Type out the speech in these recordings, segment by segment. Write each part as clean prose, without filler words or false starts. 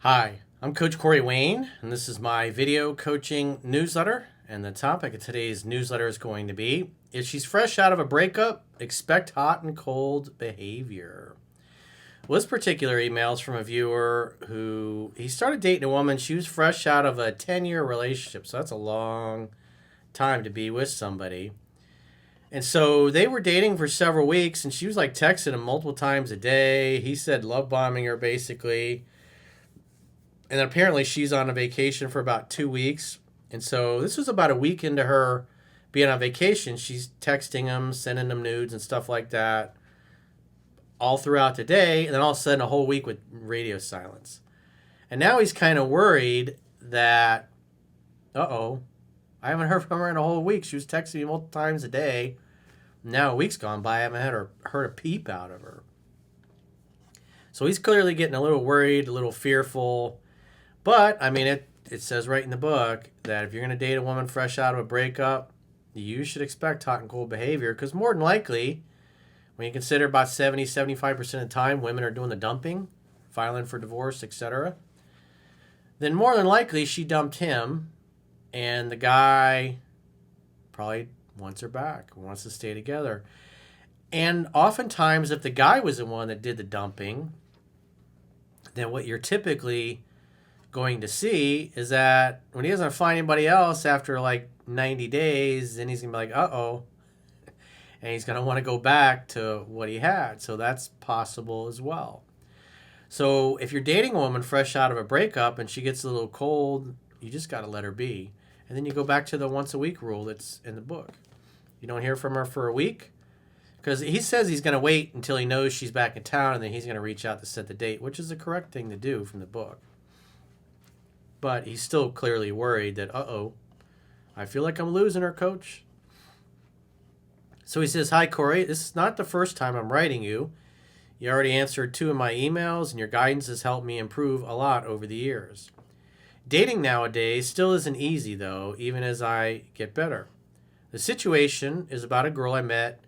Hi, I'm Coach Corey Wayne, and this is my video coaching newsletter. And the topic of today's newsletter is going to be: if she's fresh out of a breakup, expect hot and cold behavior. Well, this particular email is from a viewer who he started dating a woman. She was fresh out of a 10-year relationship, so that's a long time to be with somebody. And so they were dating for several weeks, and she was like texting him multiple times a day. He said love bombing her basically. And then apparently she's on a vacation for about 2 weeks. And so this was about a week into her being on vacation. She's texting him, sending him nudes and stuff like that all throughout the day. And then all of a sudden a whole week with radio silence. And now he's kind of worried that, I haven't heard from her in a whole week. She was texting me multiple times a day. Now a week's gone by. I haven't heard a peep out of her. So he's clearly getting a little worried, a little fearful. But, I mean, it says right in the book that if you're going to date a woman fresh out of a breakup, you should expect hot and cold behavior. Because more than likely, when you consider about 70-75% of the time women are doing the dumping, filing for divorce, etc., then more than likely she dumped him, and the guy probably wants her back, wants to stay together. And oftentimes, if the guy was the one that did the dumping, then what you're typically going to see is that when he doesn't find anybody else after like 90 days, then he's going to be like, and he's going to want to go back to what he had. So that's possible as well. So if you're dating a woman fresh out of a breakup and she gets a little cold, you just got to let her be. And then you go back to the once a week rule that's in the book. You don't hear from her for a week, because he says he's going to wait until he knows she's back in town, and then he's going to reach out to set the date, which is the correct thing to do from the book. But he's still clearly worried that, I feel like I'm losing her, coach. So he says, hi, Corey. This is not the first time I'm writing you. You already answered 2 of my emails, and your guidance has helped me improve a lot over the years. Dating nowadays still isn't easy, though, even as I get better. The situation is about a girl I met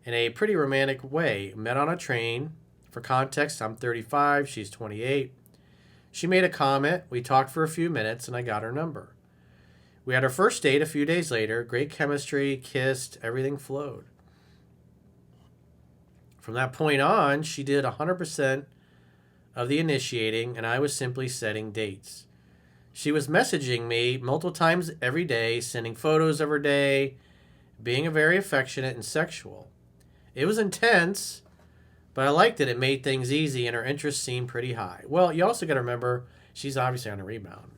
in a pretty romantic way. Met on a train. For context, I'm 35, she's 28. She made a comment, we talked for a few minutes, and I got her number. We had our first date a few days later, great chemistry, kissed, everything flowed. From that point on, she did 100% of the initiating, and I was simply setting dates. She was messaging me multiple times every day, sending photos of her day, being very affectionate and sexual. It was intense, but I liked it. It made things easy, and her interest seemed pretty high. Well, you also got to remember, she's obviously on a rebound.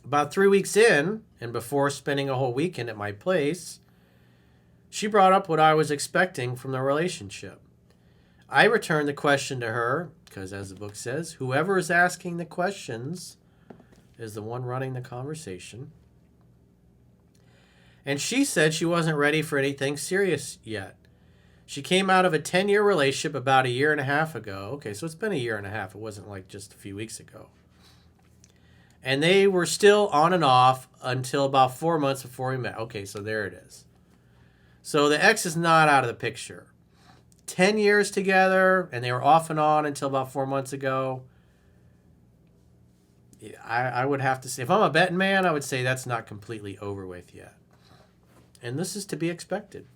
About 3 weeks in, and before spending a whole weekend at my place, she brought up what I was expecting from the relationship. I returned the question to her, because as the book says, whoever is asking the questions is the one running the conversation. And she said she wasn't ready for anything serious yet. She came out of a 10-year relationship about a year and a half ago. Okay, so it's been a year and a half. It wasn't like just a few weeks ago. And they were still on and off until about 4 months before we met. Okay, so there it is. So the ex is not out of the picture. 10 years together, and they were off and on until about 4 months ago. I would have to say, if I'm a betting man, I would say that's not completely over with yet. And this is to be expected.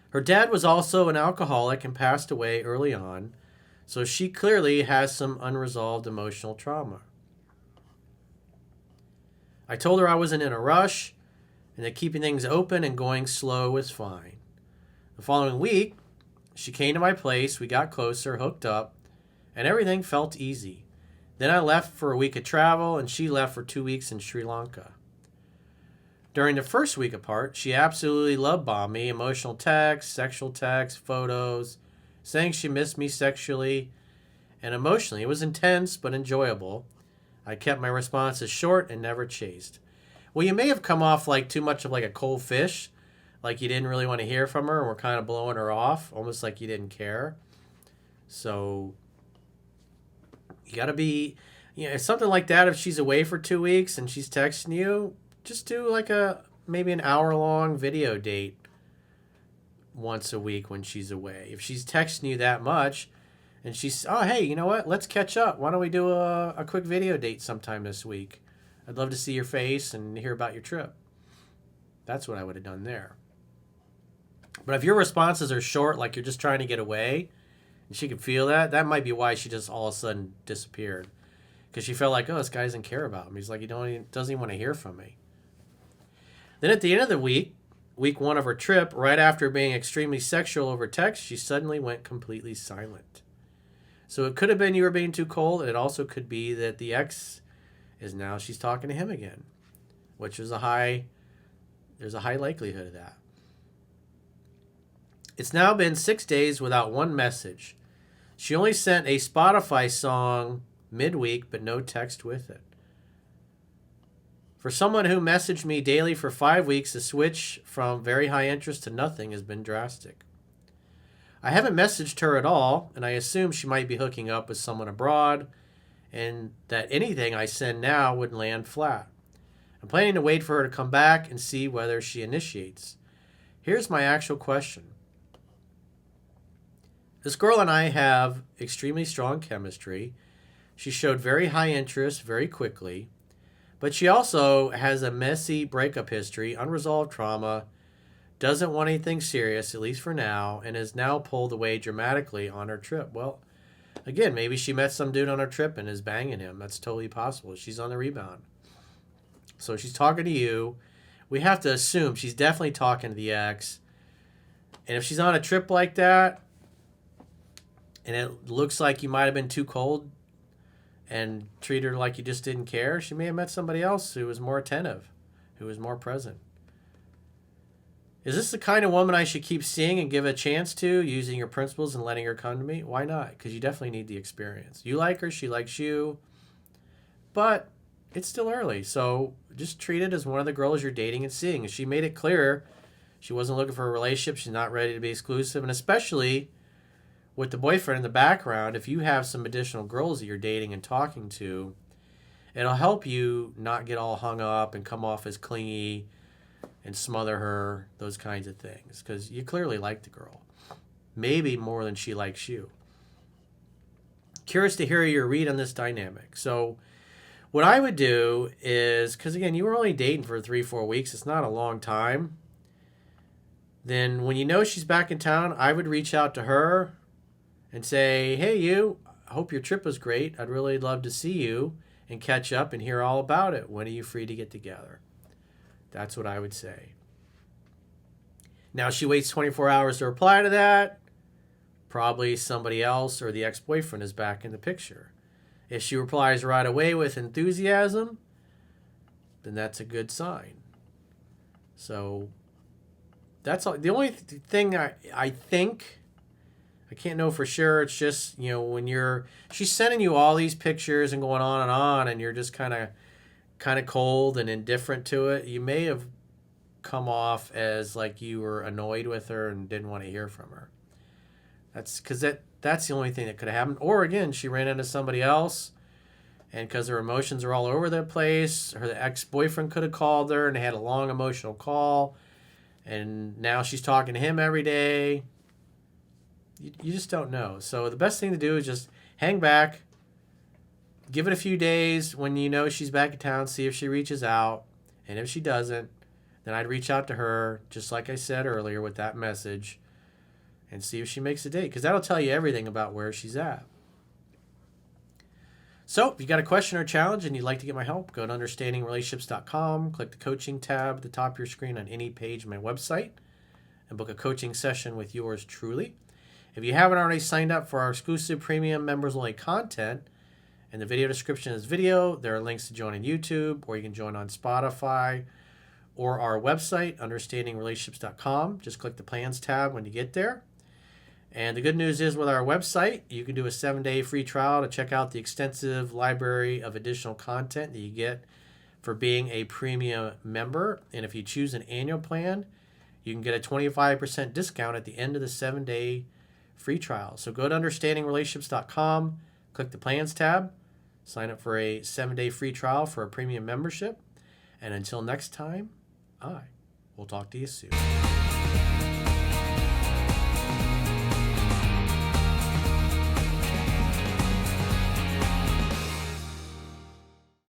Her dad was also an alcoholic and passed away early on, so she clearly has some unresolved emotional trauma. I told her I wasn't in a rush and that keeping things open and going slow was fine. The following week, she came to my place, we got closer, hooked up, and everything felt easy. Then I left for a week of travel, and she left for 2 weeks in Sri Lanka. During the first week apart, she absolutely love bombed me, emotional texts, sexual texts, photos, saying she missed me sexually and emotionally. It was intense but enjoyable. I kept my responses short and never chased. Well, you may have come off like too much of like a cold fish, like you didn't really want to hear from her and were kind of blowing her off, almost like you didn't care. So you got to be, something like that. If she's away for 2 weeks and she's texting you, just do like maybe an hour-long video date once a week when she's away. If she's texting you that much, And she's, oh, hey, you know what? Let's catch up. Why don't we do a quick video date sometime this week? I'd love to see your face and hear about your trip. That's what I would have done there. But if your responses are short, like you're just trying to get away, and she could feel that, that might be why she just all of a sudden disappeared. Because she felt like, oh, this guy doesn't care about me. He's like, doesn't even want to hear from me. Then at the end of the week 1 of her trip, right after being extremely sexual over text, she suddenly went completely silent. So it could have been you were being too cold. And it also could be that the ex is now she's talking to him again, which is there's a high likelihood of that. It's now been 6 days without one message. She only sent a Spotify song midweek, but no text with it. For someone who messaged me daily for 5 weeks, the switch from very high interest to nothing has been drastic. I haven't messaged her at all, and I assume she might be hooking up with someone abroad, and that anything I send now would land flat. I'm planning to wait for her to come back and see whether she initiates. Here's my actual question. This girl and I have extremely strong chemistry. She showed very high interest very quickly, but she also has a messy breakup history, unresolved trauma, doesn't want anything serious, at least for now, and has now pulled away dramatically on her trip. Well, again, maybe she met some dude on her trip and is banging him. That's totally possible. She's on the rebound. So she's talking to you. We have to assume she's definitely talking to the ex. And if she's on a trip like that, and it looks like you might have been too cold and treated her like you just didn't care, she may have met somebody else who was more attentive, who was more present. Is this the kind of woman I should keep seeing and give a chance to, using your principles and letting her come to me? Why not? Because you definitely need the experience. You like her, she likes you, but it's still early. So just treat it as one of the girls you're dating and seeing. She made it clear she wasn't looking for a relationship. She's not ready to be exclusive. And especially with the boyfriend in the background, if you have some additional girls that you're dating and talking to, it'll help you not get all hung up and come off as clingy and smother her, those kinds of things. Because you clearly like the girl. Maybe more than she likes you. Curious to hear your read on this dynamic. So what I would do is, because again, you were only dating for 3-4 weeks. It's not a long time. Then when you know she's back in town, I would reach out to her and say, hey, you, I hope your trip was great. I'd really love to see you and catch up and hear all about it. When are you free to get together? That's what I would say. Now, she waits 24 hours to reply to that. Probably somebody else or the ex-boyfriend is back in the picture. If she replies right away with enthusiasm, then that's a good sign. So that's all. The only thing I think, I can't know for sure. It's just, when she's sending you all these pictures and going on, and you're just kind of cold and indifferent to it, you may have come off as like you were annoyed with her and didn't want to hear from her. That's because that's the only thing that could have happened. Or again, she ran into somebody else, and because her emotions are all over the place, her ex-boyfriend could have called her and they had a long emotional call, and now she's talking to him every day. You just don't know. So the best thing to do is just hang back, give it a few days. When you know she's back in town, see if she reaches out. And if she doesn't, then I'd reach out to her, just like I said earlier with that message, and see if she makes a date. Because that'll tell you everything about where she's at. So if you got a question or challenge and you'd like to get my help, go to understandingrelationships.com, click the coaching tab at the top of your screen on any page of my website, and book a coaching session with yours truly. If you haven't already signed up for our exclusive premium members-only content, in the video description of this video, there are links to join on YouTube, or you can join on Spotify, or our website, understandingrelationships.com. Just click the plans tab when you get there. And the good news is with our website, you can do a 7-day free trial to check out the extensive library of additional content that you get for being a premium member. And if you choose an annual plan, you can get a 25% discount at the end of the 7-day free trial. So go to understandingrelationships.com, click the plans tab, sign up for a 7-day free trial for a premium membership. And until next time, I will talk to you soon.